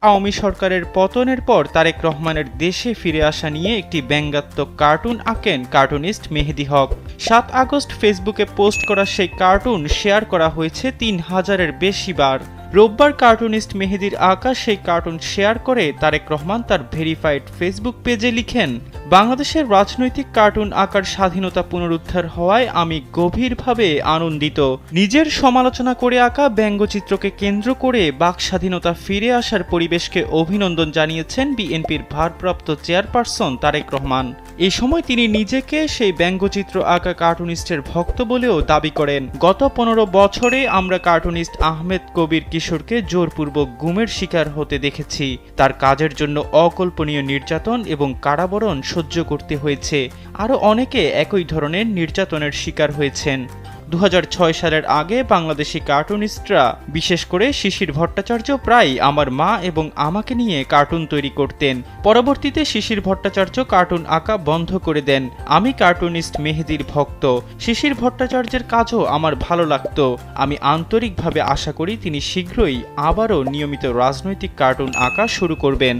আওয়ামী সরকারের পতনের পর তারেক রহমানের দেশে ফিরে আসা নিয়ে একটি ব্যঙ্গাত্মক কার্টুন আঁকেন কার্টুনিস্ট মেহেদী হক। ৭ আগস্ট ফেসবুকে পোস্ট করা সেই কার্টুন শেয়ার করা হয়েছে ৩,০০০-এর বেশি বার। রোববার কার্টুনিস্ট মেহেদীর আঁকা সেই কার্টুন শেয়ার করে তারেক রহমান তার ভেরিফাইড ফেসবুক পেজে লিখেন, বাংলাদেশের রাজনৈতিক কার্টুন আঁকার স্বাধীনতা পুনরুদ্ধার হওয়ায় আমি গভীরভাবে আনন্দিত। নিজের সমালোচনা করে আঁকা ব্যঙ্গচিত্রকে কেন্দ্র করে বাক স্বাধীনতা ফিরে আসার পরিবেশকে অভিনন্দন জানিয়েছেন বিএনপির ভারপ্রাপ্ত চেয়ারপারসন তারেক রহমান। এ সময় তিনি নিজেকে সেই ব্যঙ্গচিত্র আঁকা কার্টুনিস্টের ভক্ত বলেও দাবি করেন। গত ১৫ বছরে আমরা কার্টুনিস্ট আহমেদ কবির কিশোরকে জোরপূর্বক গুমের শিকার হতে দেখেছি। তার কাজের জন্য অকল্পনীয় নির্যাতন এবং কারাবরণ সহ্য করতে হয়েছে। আরও অনেকে একই ধরনের নির্যাতনের শিকার হয়েছেন। ২০০৬ সালের আগে বাংলাদেশি কার্টুনিস্টরা, বিশেষ করে শিশির ভট্টাচার্য, প্রায় আমার মা এবং আমাকে নিয়ে কার্টুন তৈরি করতেন। পরবর্তীতে শিশির ভট্টাচার্য কার্টুন আঁকা বন্ধ করে দেন। আমি কার্টুনিস্ট মেহেদীর ভক্ত। শিশির ভট্টাচার্যের কাজও আমার ভালো লাগতো। আমি আন্তরিকভাবে আশা করি তিনি শীঘ্রই আবারও নিয়মিত রাজনৈতিক কার্টুন আঁকা শুরু করবেন।